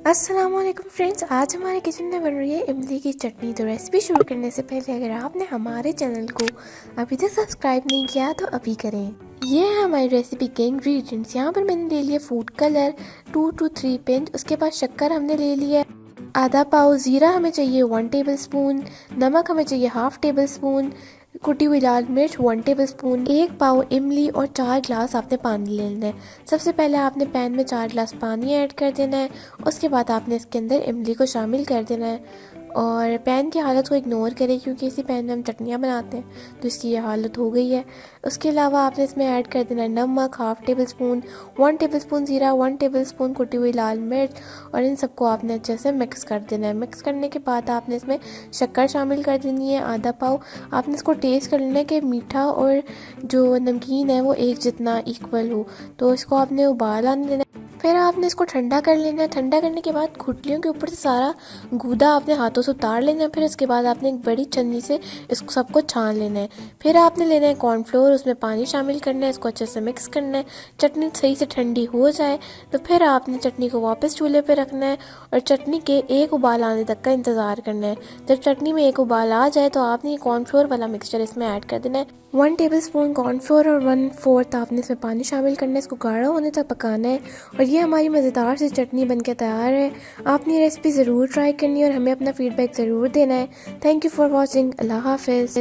अस्सलामुअलैकुम फ्रेंड्स, आज हमारे किचन में बन रही है इमली की चटनी। तो रेसिपी शुरू करने से पहले अगर आपने हमारे चैनल को अभी तक सब्सक्राइब नहीं किया तो अभी करें। ये है हमारी रेसिपी के इंग्रेडिएंट्स। यहाँ पर मैंने ले लिया फूड कलर 2 to 3 पिंच। उसके बाद शक्कर हमने ले लिया आधा पाव, ज़ीरा हमें चाहिए 1 टेबल स्पून, नमक हमें चाहिए हाफ टेबल स्पून, कुटी हुई लाल मिर्च 1 टेबल स्पून, 1 पाव इमली और 4 ग्लास आपने पानी ले लेना है। सबसे पहले आपने पैन में 4 ग्लास पानी ऐड कर देना है। उसके बाद आपने इसके अंदर इमली को शामिल कर देना है और पैन की हालत को इग्नोर करें क्योंकि इसी पैन में हम चटनियाँ बनाते हैं, तो इसकी ये हालत हो गई है। उसके अलावा आपने इसमें ऐड कर देना है नमक half table spoon, 1 table spoon ज़ीरा, 1 टेबल स्पून कुटी हुई लाल मिर्च और इन सबको आपने अच्छे से मिक्स कर देना है। मिक्स करने के बाद आपने इसमें शक्कर शामिल कर देनी है आधा पाव। आपने इसको टेस्ट कर लेना है कि मीठा और जो नमकीन है वो एक जितना इक्वल हो, तो इसको आपने उबाल आने देना है। फिर आपने इसको ठंडा कर लेना है। ठंडा करने के बाद गुठलियों के ऊपर से सारा गूदा आपने हाथों से उतार लेना है। फिर इसके बाद आपने एक बड़ी छन्नी से इसको सबको छान लेना है। फिर आपने लेना है कॉर्नफ्लोर, उसमें पानी शामिल करना है, इसको अच्छे से मिक्स करना है। चटनी सही से ठंडी हो जाए तो फिर आपने चटनी को वापस चूल्हे पर रखना है और चटनी के एक उबाल आने तक का इंतज़ार करना है। जब चटनी में एक उबाल आ जाए तो आपने ये कॉर्नफ्लोर वाला मिक्सचर इसमें ऐड कर देना है। 1 टेबल स्पून कॉर्नफ्लोर और 1/4 आपने इसमें पानी शामिल करना है। इसको गाढ़ा होने तक पकाना है और ये हमारी मज़ेदार सी चटनी बनके तैयार है। आपने ये रेसिपी ज़रूर ट्राई करनी है और हमें अपना फीडबैक ज़रूर देना है। Thank you for watching. अल्लाह हाफिज़।